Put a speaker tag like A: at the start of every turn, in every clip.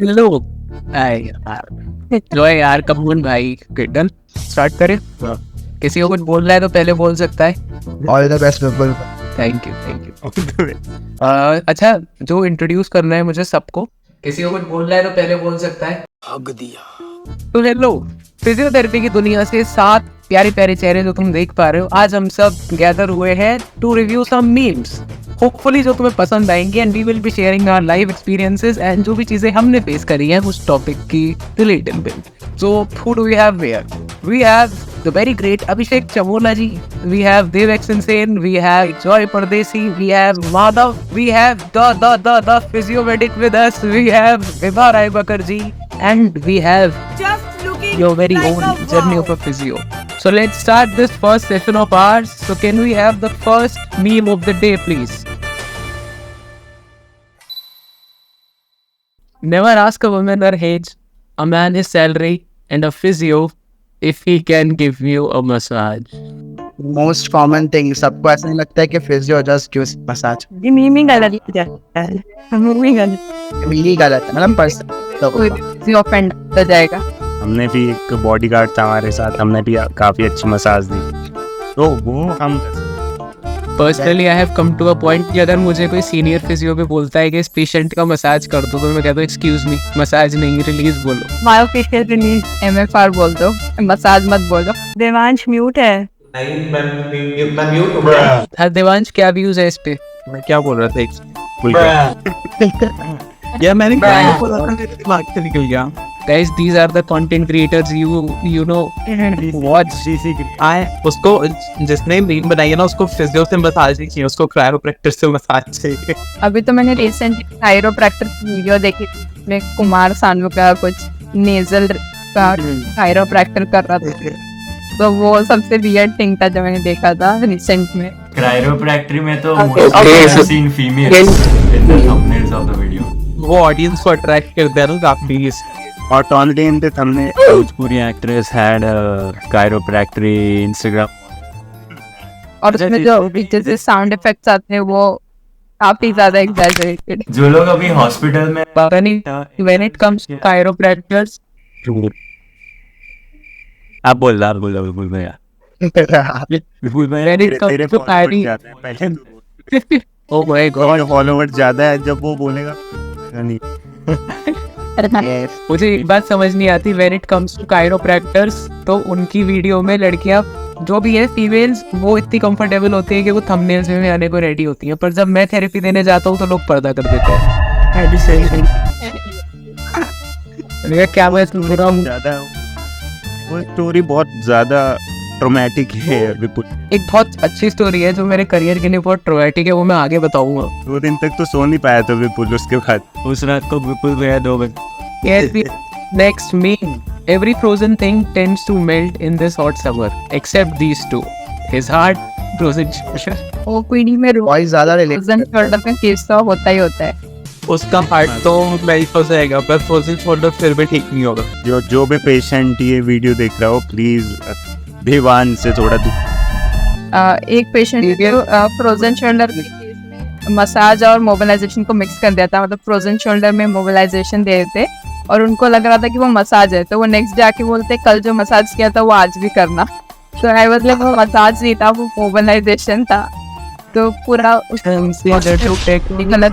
A: Hello यार, जो है यार कपून भाई, डन स्टार्ट करें। किसी को कुछ बोल रहा है तो पहले बोल सकता है।
B: All the best people.
A: Thank you. अच्छा, जो इंट्रोड्यूस करना है मुझे सबको, किसी को कुछ बोल रहा है तो पहले बोल सकता है। हग दिया। तो हेलो, फिजियोथेरेपी की दुनिया से 7 प्यारे प्यारे चेहरे जो तुम देख पा रहे हो, आज हम सब गैदर हुए हैं to review some memes, hopefully जो तुम्हें पसंद आएंगे, and we will be sharing our live experiences and जो भी चीजें हमने फेस करी हैं उस टॉपिक की related with. So who do we have here? We have the very great Abhishek Chamola ji, we have Devexen Sen, we have Joy Pardesi, we have Madhav, we have the physio medic with us, we have Vibha Rai Bakar ji, and we have
C: Just looking
A: your very
C: like
A: own
C: a
A: journey
C: wow.
A: of a physio. So let's start this first session of ours. So can we have the first meme of the day, please? Never ask a woman her age, a man his salary, and a physio if he can give you a massage.
B: Most common thing, सबको ऐसा नहीं लगता है कि physio just gives massage.
C: ये मीमिंग गलत है, मीमिंग गलत,
B: मिली गलत है, मतलब पर्सन तो
C: कोई किसी ऑफेंड हो जाएगा।
D: हमने भी एक बॉडीगार्ड था हमारे साथ, हमने भी काफी अच्छी मसाज दी, तो वो हम
A: personally I have come to a point कि अगर मुझे कोई सीनियर फिजियो पे बोलता है कि इस पेशेंट का मसाज कर दो, तो मैं कहता हूँ एक्सक्यूज मी, मसाज नहीं रिलीज बोलो।
C: मायोफेशियल रिलीज एमएफआर बोल दो, मसाज मत बोलो। देवांश म्यूट है।
E: मैं म्यूट हो गया।
A: हाँ देवांश, क्या व्यूज है इस पे?
D: मैं क्या बोल रहा था
E: यार मैंने क्या बोला था, मेरे दिमाग से निकल गया।
A: Guys, these are the content creators you know watch.
E: आए उसको, जिसने मीम बनाई है ना, उसको फिजियो से मसाज नहीं चाहिए, उसको क्रायोप्रैक्टर से मसाज चाहिए।
C: अभी तो मैंने रिसेंटली कायरोप्रैक्टर की वीडियो देखी थी, कुमार सानू का कुछ नेजल का कायरोप्रैक्टर कर रहा था, तो वो सबसे वियर्ड थिंग था जो मैंने देखा था रिसेंट में।
F: क्रायोप्रैक्टरी में तो
A: Okay,
F: seen females in the thumbnails of the video,
E: वो ऑडियंस को अट्रैक्ट करते हैं ना काफी।
D: और ऑनलाइन इन द हमने भोजपुरी एक्ट्रेस हैड कायरोप्रैक्टरी इंस्टाग्राम,
C: और उसमें जो पीछे से साउंड इफेक्ट्स आते हैं वो काफी ज्यादा एग्जैजरेटेड।
F: जो लोग अभी हॉस्पिटल में
A: पता नहीं when it comes to chiropractors,
D: आप बोल रहा बिल्कुल मैं यार
A: when it comes to
D: पहले
A: oh my god,
D: फॉलोवर ज्यादा है, जब वो बोलेगा नहीं।
A: मुझे एक बात समझ नहीं आती, when it comes to chiropractors, तो उनकी वीडियो में लड़कियां जो भी है फीमेल्स, वो इतनी कंफर्टेबल होती है कि वो थंबनेल्स में आने को रेडी होती हैं, पर जब मैं थेरेपी देने जाता हूँ तो लोग पर्दा कर देते हैं। क्या मैं बुरा हूँ?
D: ज्यादा वो स्टोरी बहुत ज्यादा ट्रॉमेटिक है विपुल।
A: एक बहुत अच्छी स्टोरी है जो मेरे करियर के लिए बहुत ट्रॉमेटिक है, वो मैं आगे बताऊंगा।
D: 2 दिन तक तो सो नहीं पाया था विपुल, उसके बाद उस रात को विपुल गया 2 बजे।
A: Next meme. Every frozen thing tends to melt in this hot summer, except these two. His heart, frozen sugar.
C: वो पीढ़ी में
B: वॉइस ज्यादा रिलेटेड
C: रोजन शोल्डर का केस तो होता ही होता है।
E: उसका हार्ट तो मेल्ट हो जाएगा, पर फ्रोजन शोल्डर फिर भी ठीक नहीं होगा।
D: जो भी पेशेंट ये वीडियो देख रहा हो, प्लीज भिवान से थोड़ा दूर।
C: एक पेशेंट फ्रोजन शोल्डर के केस में मसाज और मोबिलाइजेशन को मिक्स कर दिया था, मतलब फ्रोजन शोल्डर में मोबिलाइजेशन दे देते और उनको लग रहा था कि वो मसाज है, तो वो नेक्स्ट जाके बोलते कल जो मसाज किया था वो आज भी करना। तो आई वाज लाइक वो मसाज नहीं था, वो मोबिलाइजेशन था। तो पूरा गलत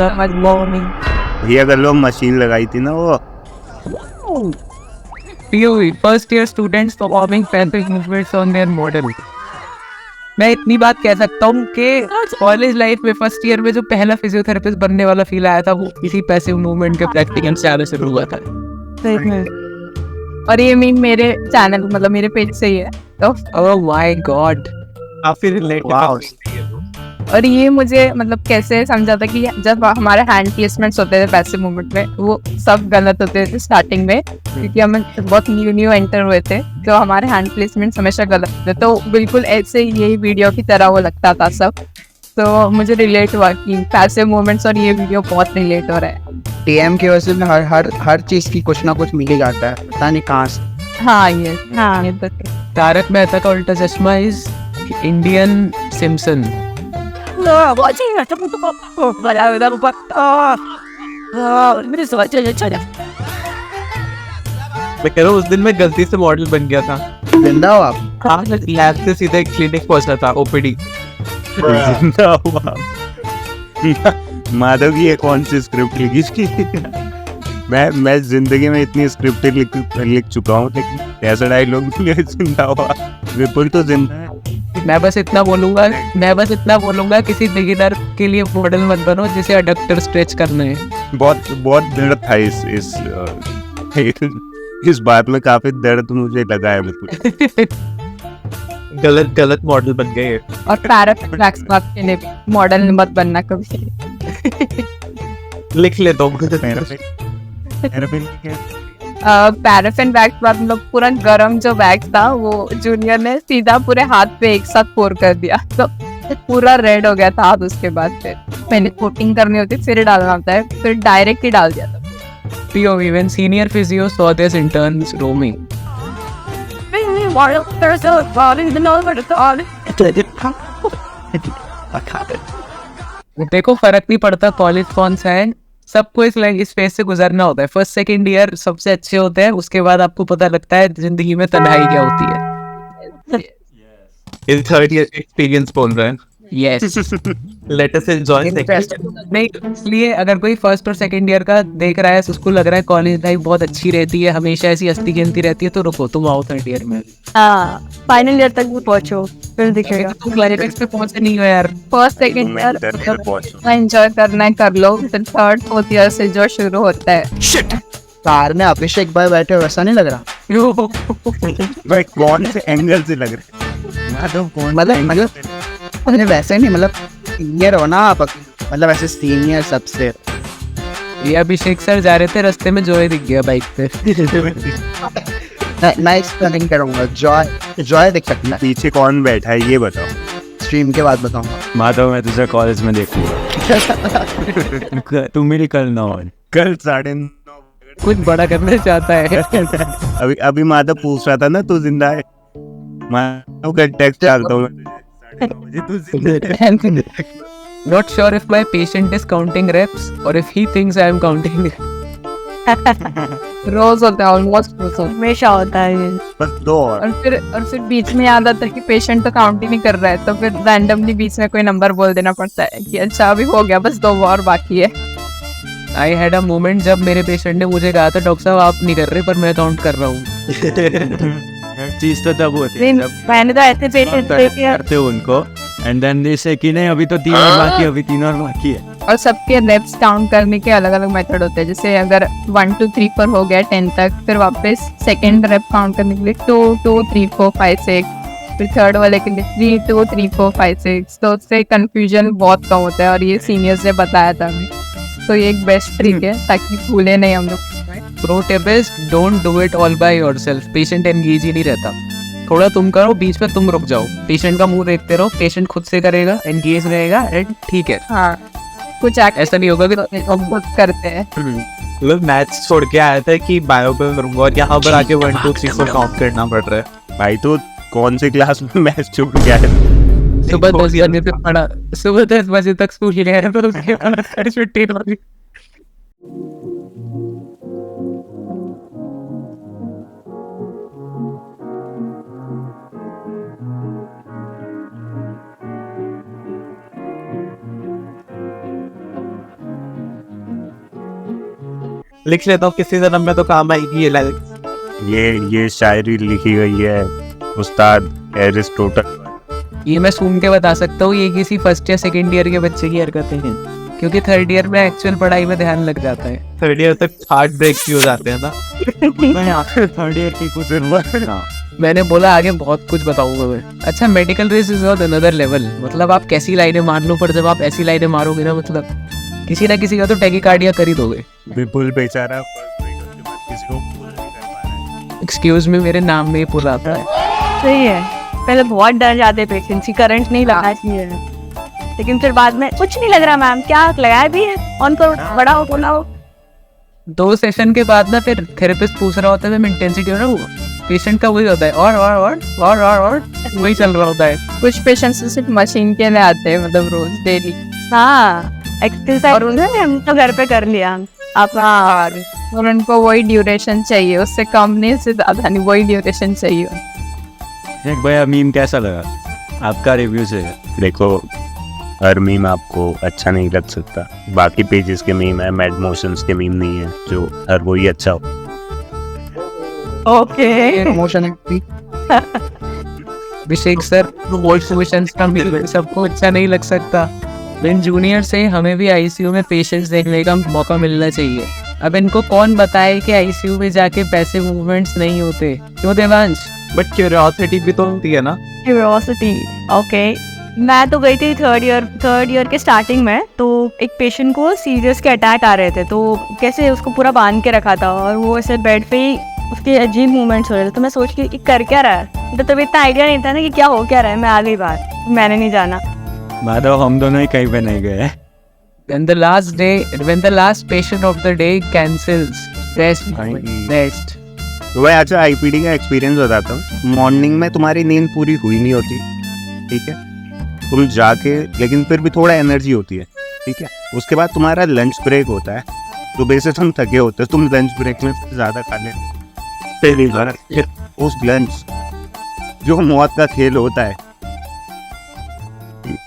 C: समझ।
D: ये अगर लोग मशीन लगाई थी ना, वो
A: POV, first year students performing fancy movements on their model. मैं इतनी बात कह सकता हूँ कि कॉलेज लाइफ में फर्स्ट ईयर में जो पहला फिजियोथेरेपिस्ट बनने वाला फील आया था, वो इसी पैसिव मूवमेंट के प्रैक्टिकल से आने से हुआ था।
C: और ये मीम मेरे चैनल, मतलब मेरे पेज से ही है, तो
A: Oh my god.
E: काफी रिलेटेड।
C: और ये मुझे मतलब कैसे समझा था कि जब हमारे हैंड प्लेसमेंट्स होते थे पैसिव मूवमेंट में, वो सब गलत होते थे स्टार्टिंग में, क्योंकि हम बहुत न्यू एंटर हुए थे, तो हमारे हैंड प्लेसमेंट्स हमेशा गलत होते, तो बिल्कुल ऐसे यही वीडियो की तरह वो लगता था सब। तो मुझे रिलेट हुआ कि पैसिव मूवमेंट्स और ये वीडियो बहुत रिलेट हो रहा है।
B: टीएम की वजह से हर चीज की कुछ ना कुछ मिल ही जाता है, पता नहीं कहाँ से।
C: हाँ ये तो
A: तारक मेहता का उल्टा चश्मा इज इंडियन सिम्पसन।
E: मैं कह रहा हूँ उस दिन मैं गलती से मॉडल बन गया था।
B: जिंदा हो आप?
E: हाँ, लैब से सीधे क्लिनिक पहुंचना था, ओपीडी।
D: जिंदा हुआ। माधव की एक कौन सी स्क्रिप्ट लिखी इसकी? मैं जिंदगी में इतनी स्क्रिप्ट लिख चुका हूँ, लेकिन ऐसा डायलॉग जिंदा हुआ। विपुल तो जिंदा है।
A: मैं बस इतना बोलूंगा किसी बिगिनर के लिए मॉडल मत बनो जिसे अडक्टर स्ट्रेच करना है।
D: बहुत दर्द था इस बात में, काफी दर्द मुझे लगा है विपुल।
E: गलत मॉडल बन गए।
C: और पैराफिन के लिए मॉडल मत बनना कभी।
E: लिख ले दो।
C: पैराफिन वैक्स बाद मतलब पूरा गरम जो वैक्स था वो जूनियर ने सीधा पूरे हाथ पे एक साथ पोर कर दिया, तो पूरा रेड हो गया था हाथ। उसके बाद फिर पहले कोटिंग करनी होती, फिर डालना होता है, फिर डायरेक्ट ही डाल दिया था।
A: POV when senior physio saw this interns roaming. देखो फर्क नहीं पड़ता कॉलेज कौन सा है, सबको इस फेज से गुजरना होता है। फर्स्ट सेकंड ईयर सबसे अच्छे होते हैं, उसके बाद आपको पता लगता है जिंदगी में तन्हाई क्या होती है।
E: इन थर्ड ईयर एक्सपीरियंस बोल रहे हैं।
A: यस
E: लेट अस एंजॉय
A: नहीं, इसलिए अगर कोई फर्स्ट और सेकंड ईयर का देख रहा है, उसको लग रहा है कॉलेज लाइफ बहुत अच्छी रहती है, हमेशा ऐसी हस्ती गिनती रहती है, तो रुको, तुम आओ थर्ड ईयर में।
C: फाइनल ईयर तक भी पहुंचो, फिर दिखेगा।
A: तुम क्लाइमेक्स पे पहुंचे नहीं हो यार।
C: फर्स्ट सेकंड ईयर एंजॉय करना है कर लो, फिर थर्ड फोर्थ ईयर से जो शुरू होता है।
B: कार में अभिषेक भाई बैठे वैसा नहीं लग रहा?
D: भाई कौन से एंगल से लग रहा है? माधव कौन?
B: मतलब अरे वैसे नहीं, मतलब सीनियर हो ना आप, मतलब ऐसे सीनियर सबसे।
A: ये अभिषेक सर जा रहे थे, रास्ते में जॉय दिख गया बाइक पे।
B: मैं एक्सप्लेन करूंगा। जॉय दिख सकता है।
D: पीछे कौन बैठा है ये बताओ।
B: स्ट्रीम के बाद बताऊंगा।
F: माधव मैं तुझे कॉलेज में देखूंगा। तू मेरी कल 9
D: कल 9:30
A: कुछ बड़ा करना चाहता है।
D: अभी माधव पूछ रहा था ना तू जिंदा है? माधव का टेक्स्ट डालता हूँ मैं, 9:30 तू जिंदा है।
A: Not sure if my patient is counting reps or if he thinks I am counting.
C: रोज होता है, ऑलमोस्ट हमेशा होता है ये।
D: बस 2 और
C: फिर बीच में याद आता है कि पेशेंट तो काउंट ही नहीं कर रहा है, तो फिर रैंडमली बीच में कोई नंबर बोल देना पड़ता है कि अच्छा अभी हो गया, बस 2 और बाकी है।
A: I had a moment जब मेरे पेशेंट ने मुझे कहा था डॉक्टर साहब आप नहीं कर रहे पर मैं काउंट कर रहा हूँ।
F: चीज तो तब होती है जब
C: मैंने तो ऐसे पेशेंट
F: करते हो उनको, एंड देन दे से कि नहीं अभी तो 3 और बाकी है, अभी 3 और बाकी है।
C: और सबके रेप्स काउंट करने के अलग अलग मेथड होते हैं। जैसे अगर 1 2 3 4 हो गया 10 तक, फिर वापस सेकंड रेप काउंट करने के लिए 2 2 3 4 5 6, फिर थर्ड वाले के लिए 3 2 3 4 5 6। तो उससे कंफ्यूजन बहुत कम होता है, और ये सीनियर्स ने बताया था हमें, तो ये एक बेस्ट ट्रिक है ताकि भूले नहीं हम लोग।
A: Pro tip is don't do it all by yourself. Patient engage ही नहीं रहता, थोड़ा तुम करो, बीच में तुम रुक जाओ, पेशेंट का मुंह देखते रहो, पेशेंट खुद से करेगा, एंगेज रहेगा, एंड ठीक है।
C: हाँ, कुछ
A: ऐसा नहीं होगा कि
C: हम खुद करते हैं।
E: मतलब मैथ्स छोड़ के आया था कि बायो पे करूंगा, और यहाँ पर आके 1 2 3 4 काउंट करना पड़ रहा है।
D: भाई तो कौन से क्लास में मैथ्स छूट गया है?
A: सुबह 10 बजे तक पढ़ा, सुबह 10 बजे तक स्कूल ही गया, फिर उसके बाद छुट्टी हो गई।
E: लिख लेता हूँ, किसी जन्म में तो काम आएगी ये लाइन।
D: ये शायरी लिखी गई है उस्ताद एरिस्टोटल।
A: ये मैं सुन के बता सकता हूँ, ये किसी फर्स्ट या सेकंड ईयर के बच्चे की हरकतें हैं, क्योंकि थर्ड ईयर में एक्चुअल पढ़ाई में ध्यान लग जाता है।
E: थर्ड ईयर तक हार्ट ब्रेक भी हो जाते हैं ना।
F: थर्ड ईयर की कुछ
A: मैंने बोला आगे बहुत कुछ बताऊंगा मैं। अच्छा, medical race is on another level. मतलब आप कैसी लाइनें मार लो, पर जब आप ऐसी लाइनें मारोगे ना, मतलब किसी ना किसी का तो टैकीकार्डिया कर ही दोगे।
D: विपुल बेचारा फर्स्ट ब्रेक के बाद किसी को पूरा नहीं कर पा रहा है।
A: एक्सक्यूज मी, मेरे नाम में ही पूरा आता है।
G: सही है, पहले बहुत डर जाते पेशेंट की, करंट नहीं लगा चाहिए, लेकिन फिर बाद में कुछ नहीं लग रहा मैम, क्या लगाया भी है, ऑन करो, बड़ा हो, बोला हो।
A: 2 सेशन के बाद ना फिर थेरेपिस्ट पूछ रहा होता है इंटेंसिटी हो ना, वो पेशेंट का वही होता है, और वही चल रहा होता है।
C: कुछ पेशेंट्स सिर्फ मशीन के लिए आते हैं, मतलब रोज डेली।
G: हाँ, एक्सरसाइज और उन्होंने हम तो घर पे कर लिया। आप हाँ
C: और उनको वही ड्यूरेशन चाहिए, उससे कम नहीं, उससे ज़्यादा नहीं, वही ड्यूरेशन चाहिए।
F: एक भैया मीम कैसा लगा, आपका रिव्यू से?
D: देखो, हर मीम आपको अच्छा नहीं लग सकता। बाकी पेजेस के मीम है, मैड मोशंस के मीम नहीं है जो हर वही अच्छा हो।
G: ओके
B: प्रमोशन है
A: अभिषेक सर, वॉइस क्वेश्चंस का भी सबको अच्छा नहीं लग सकता। इन जूनियर से हमें भी आईसीयू में पेशेंट्स देखने का मौका मिलना चाहिए। अब इनको कौन बताए कि आईसीयू में जाके पैसे मूवमेंट्स नहीं होते, क्यों देवांश?
E: बट क्यूरियोसिटी भी तो होती है ना।
G: Curiosity okay. मैं तो गई थी थर्ड ईयर के स्टार्टिंग में, तो एक पेशेंट को सीरियस के अटैक आ रहे थे, तो कैसे उसको पूरा बांध के रखा था और वो ऐसे बेड पे ही उसके अजीब मूवमेंट्स हो रहे थे। तो मैं सोच के कि कर क्या रहा है, तो तभी इतना आइडिया नहीं था ना कि क्या हो क्या रहा है। मैं आ गई बाहर, मैंने नहीं जाना।
F: माधव, हम दोनों ही कहीं पे नहीं गए।
A: When the last patient of the day cancels, rest.
D: तो भाई अच्छा, आईपीडी का एक्सपीरियंस बताता हूँ। मॉर्निंग में तुम्हारी नींद पूरी हुई नहीं होती, ठीक है, तुम जाके, लेकिन फिर भी थोड़ा एनर्जी होती है, ठीक है। उसके बाद तुम्हारा लंच ब्रेक होता है, तो बेसिस तुम थके होते हो, तुम लंच ब्रेक में ज़्यादा खा लेते। उस लंच जो मौत का खेल होता है,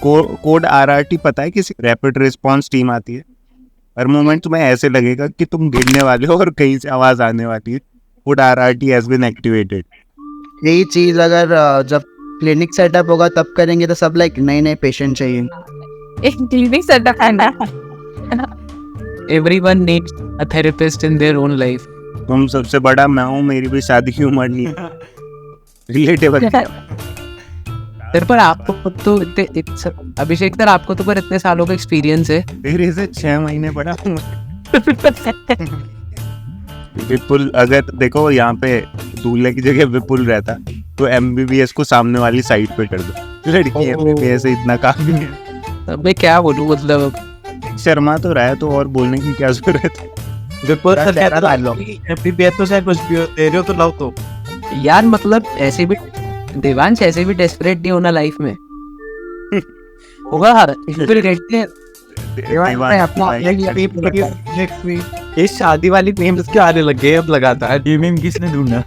D: कोड RRT पता है, किसी रैपिड रिस्पॉन्स टीम आती है, हर मोमेंट तुम्हें ऐसे लगेगा कि तुम गिरने वाले हो और कहीं से आवाज़ आने वाली है। Code RRT has been activated.
B: यही चीज अगर जब क्लिनिक सेटअप होगा तब करेंगे तो सब लाइक नए पेशेंट चाहिए।
C: एक क्लिनिक सेटअप है ना।
A: Everyone needs a therapist in their own life.
D: तुम सबसे बड़ा मैं हूँ, मेरी भी शादी की उम्र नहीं है। रिलेटेबल।
A: सर पर आपको तो अभिषेक सर, आपको तो पर इतने सालों का एक्सपीरियंस है।
D: मेरे से 6 महीने बड़ा हूँ। विपुल, अगर देखो यहाँ पे दूल्हे की जगह विपुल रहता तो MBBS को सामने वाली साइड पे कर दो। लड़की MBBS से इतना काफी है।
A: अब मैं क्या बोलूँ, मतलब
D: शर्मा तो रहा है, तो और बोलने की क्या जरूरत है।
E: विपुल सर MBBS तो शायद कुछ भी दे रहे हो तो लाओ तो।
A: यार मतलब ऐसे भी देवांश, ऐसे भी डेस्परेट नहीं होना लाइफ में। होगा हर फिर कहते हैं
E: ये शादी वाली मीम्स के आने लगे अब लगातार।
F: ये मीम किसने ढूंढा?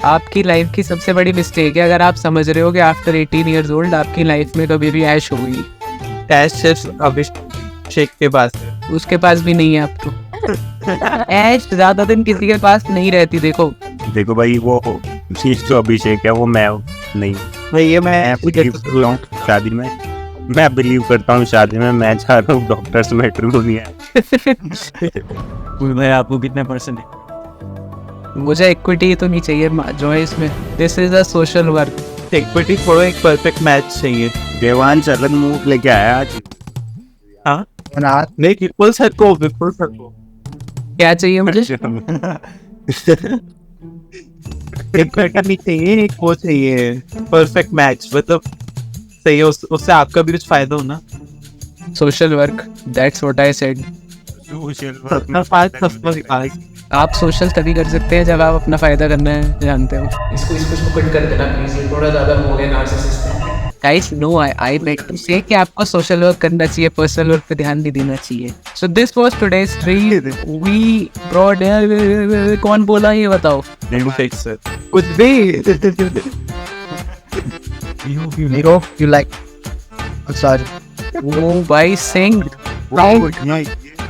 A: आपकी लाइफ की सबसे बड़ी मिस्टेक है अगर आप समझ रहे हो कि आफ्टर 18 years old आपकी लाइफ में कभी भी ऐश होगी।
E: ऐश सिर्फ अभिषेक के पास है,
A: उसके पास भी नहीं है अब तो। ऐश ज्यादा दिन किसी के पास नहीं रहती। देखो
D: भाई, वो चीज जो अभिषेक है वो मैं नहीं।
E: भाई ये मैं
D: बिलीव करता हूँ शादी में, मैं बिलीव करता हूँ शादी में। मैं चाह रहा हूँ डॉक्टर्स मैट्रिमोनी है।
F: भाई आपको कितने % है?
A: मुझे इक्विटी तो नहीं चाहिए जो है इसमें। This is a social work.
E: Equity छोड़ो, एक परफेक्ट मैच चाहिए।
D: देवांश अलग मूव लेके आया आज।
E: हाँ
B: रात
E: नहीं, विपुल सर को
A: क्या चाहिए मुझे?
E: एक नहीं चाहिए, एक वो चाहिए परफेक्ट मैच, मतलब सही है, उससे आपका भी कुछ फायदा हो ना।
A: Social work, that's what I said. आप सोशल तभी कर सकते हैं जब आप अपना फायदा करना है जानते हो। इसको कट कर देना प्लीज, ये थोड़ा ज्यादा हो गया narcissistic. Guys no, I meant to say कि आपको सोशल वर्क करना चाहिए, पर्सनल वर्क पे ध्यान नहीं देना चाहिए। So this was today's stream. We brought, कौन बोला ये बताओ?
E: सर कुछ भी
B: you like sorry
A: ओ भाई सिंह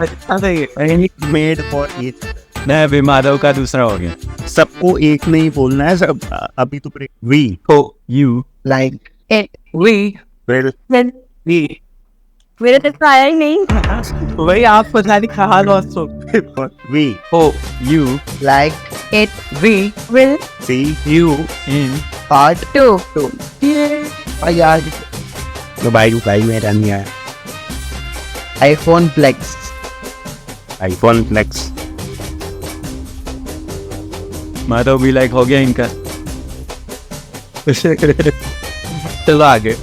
E: अच्छा है।
D: Made for it.
F: नहीं, अभी माधव का दूसरा हो गया।
D: सबको एक नहीं बोलना है सब। अभी तो we
E: hope
F: you
B: like
G: it
A: we
D: well
G: मेरे तक आया ही नहीं।
E: वही आप पता नहीं कहाँ लॉस्ट हो।
D: We
E: hope
F: you
B: like
G: it
A: we
G: will
D: see
E: you
F: in
B: part
G: two
B: यार
D: तो भाई मेरा नहीं आया।
B: iPhone Flex
D: iPhone Flex।
F: Madhav भी लाइक हो गया इनका।
E: चलो आगे।